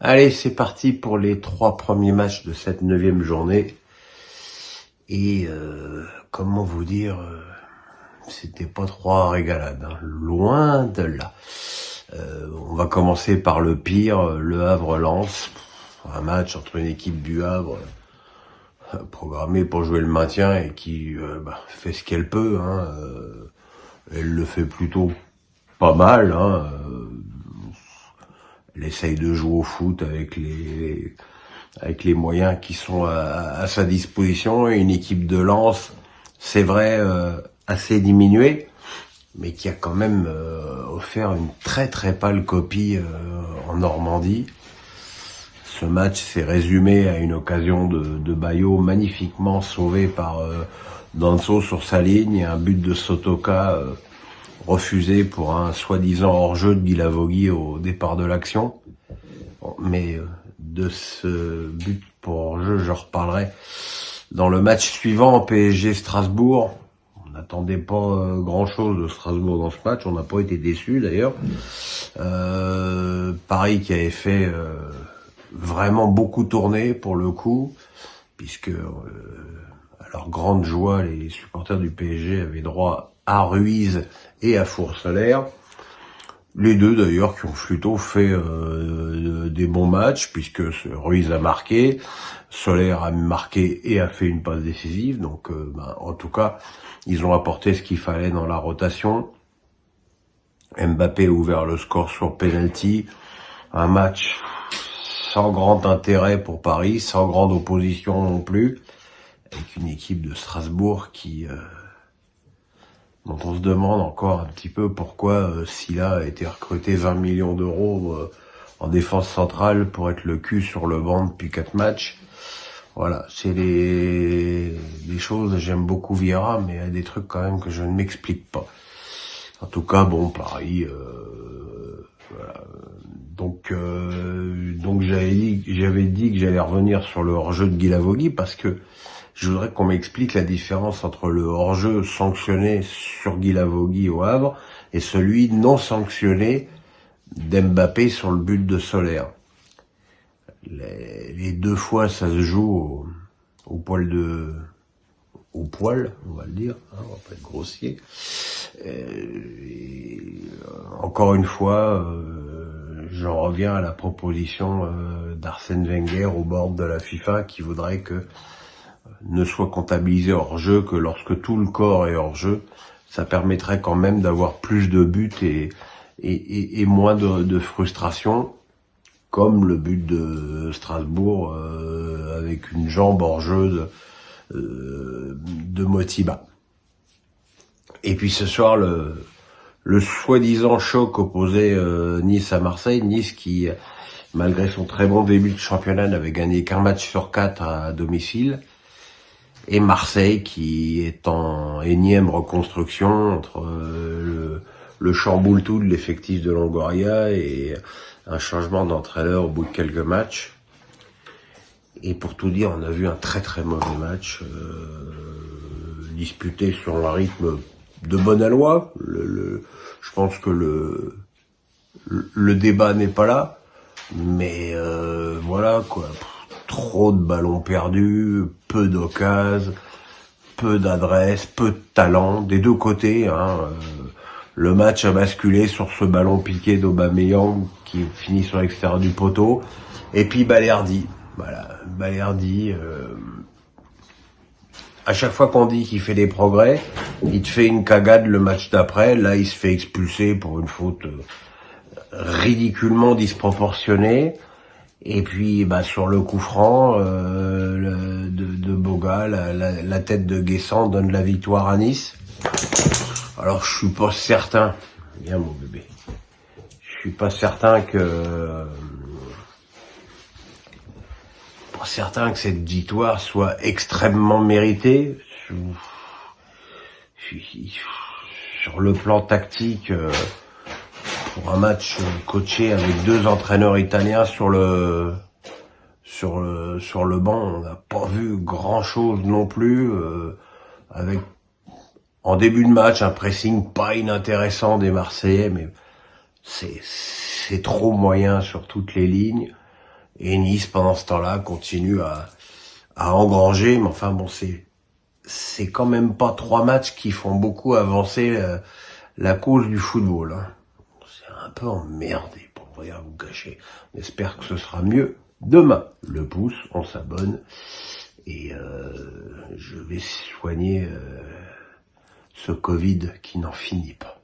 Allez, c'est parti pour les 3 premiers matchs de cette 9e journée. Et comment vous dire, c'était pas trois régalades, hein, loin de là. On va commencer par le pire, Le Havre-Lens. Un match entre une équipe du Havre programmée pour jouer le maintien et qui fait ce qu'elle peut. Elle le fait plutôt pas mal. Elle essaye de jouer au foot avec les moyens qui sont à sa disposition. Et une équipe de Lens, c'est vrai, assez diminuée, mais qui a quand même offert une très très pâle copie en Normandie. Ce match s'est résumé à une occasion de Bayo magnifiquement sauvé par Danso sur sa ligne et un but de Sotoka refusé pour un soi-disant hors-jeu de Guilavogui au départ de l'action. Mais de ce but pour hors-jeu, je reparlerai dans le match suivant, PSG Strasbourg. On n'attendait pas grand-chose de Strasbourg dans ce match, on n'a pas été déçus d'ailleurs. Paris qui avait fait vraiment beaucoup tourner pour le coup, puisque à leur grande joie, les supporters du PSG avaient droit à Ruiz et à Four-Solaire. Les deux d'ailleurs qui ont plutôt fait des bons matchs, puisque Ruiz a marqué, Solaire a marqué et a fait une passe décisive. Donc en tout cas, ils ont apporté ce qu'il fallait dans la rotation. Mbappé a ouvert le score sur penalty. Un match sans grand intérêt pour Paris, sans grande opposition non plus, avec une équipe de Strasbourg dont on se demande encore un petit peu pourquoi Silla a été recruté 20 millions d'euros en défense centrale pour être le cul sur le banc depuis 4 matchs. Voilà, c'est des choses, j'aime beaucoup Vieira, mais il y a des trucs quand même que je ne m'explique pas. En tout cas, bon, Paris, voilà. Donc j'avais dit que j'allais revenir sur le hors-jeu de Guilavogui parce que je voudrais qu'on m'explique la différence entre le hors-jeu sanctionné sur Guilavogui au Havre et celui non sanctionné d'Mbappé sur le but de Solaire. Les deux fois, ça se joue au poil, on va le dire, on va pas être grossier. Encore une fois, j'en reviens à la proposition d'Arsène Wenger au board de la FIFA qui voudrait que ne soit comptabilisé hors jeu que lorsque tout le corps est hors jeu. Ça permettrait quand même d'avoir plus de buts et moins de frustration, comme le but de Strasbourg avec une jambe hors jeu de Motiba. Et puis ce soir, le soi-disant choc opposé Nice à Marseille. Nice qui, malgré son très bon début de championnat, n'avait gagné qu'un match sur 4 à domicile. Et Marseille qui est en énième reconstruction entre le chamboule tout de l'effectif de Longoria et un changement d'entraîneur au bout de quelques matchs. Et pour tout dire, on a vu un très très mauvais match disputé sur un rythme de bonne aloi. Je pense que le débat n'est pas là, mais voilà quoi. Trop de ballons perdus, peu d'occasions, peu d'adresse, peu de talent des deux côtés. Le match a basculé sur ce ballon piqué d'Aubameyang qui finit sur l'extérieur du poteau. Et puis Balerdi. Voilà, Balerdi. À chaque fois qu'on dit qu'il fait des progrès, il te fait une cagade le match d'après. Là, il se fait expulser pour une faute ridiculement disproportionnée. Et puis, sur le coup franc de Boga, la tête de Guessant donne la victoire à Nice. Alors, je suis pas certain. Viens, mon bébé. Je suis pas certain que cette victoire soit extrêmement méritée. Sur le plan tactique, pour un match coaché avec deux entraîneurs italiens sur le banc, on n'a pas vu grand chose non plus, avec en début de match un pressing pas inintéressant des Marseillais, mais c'est trop moyen sur toutes les lignes. Et Nice, pendant ce temps-là, continue à engranger. Mais enfin bon, c'est quand même pas 3 matchs qui font beaucoup avancer la cause du football. Hein. C'est un peu emmerdé, pour rien vous cacher. On espère que ce sera mieux demain. Le pouce, on s'abonne. Et je vais soigner ce Covid qui n'en finit pas.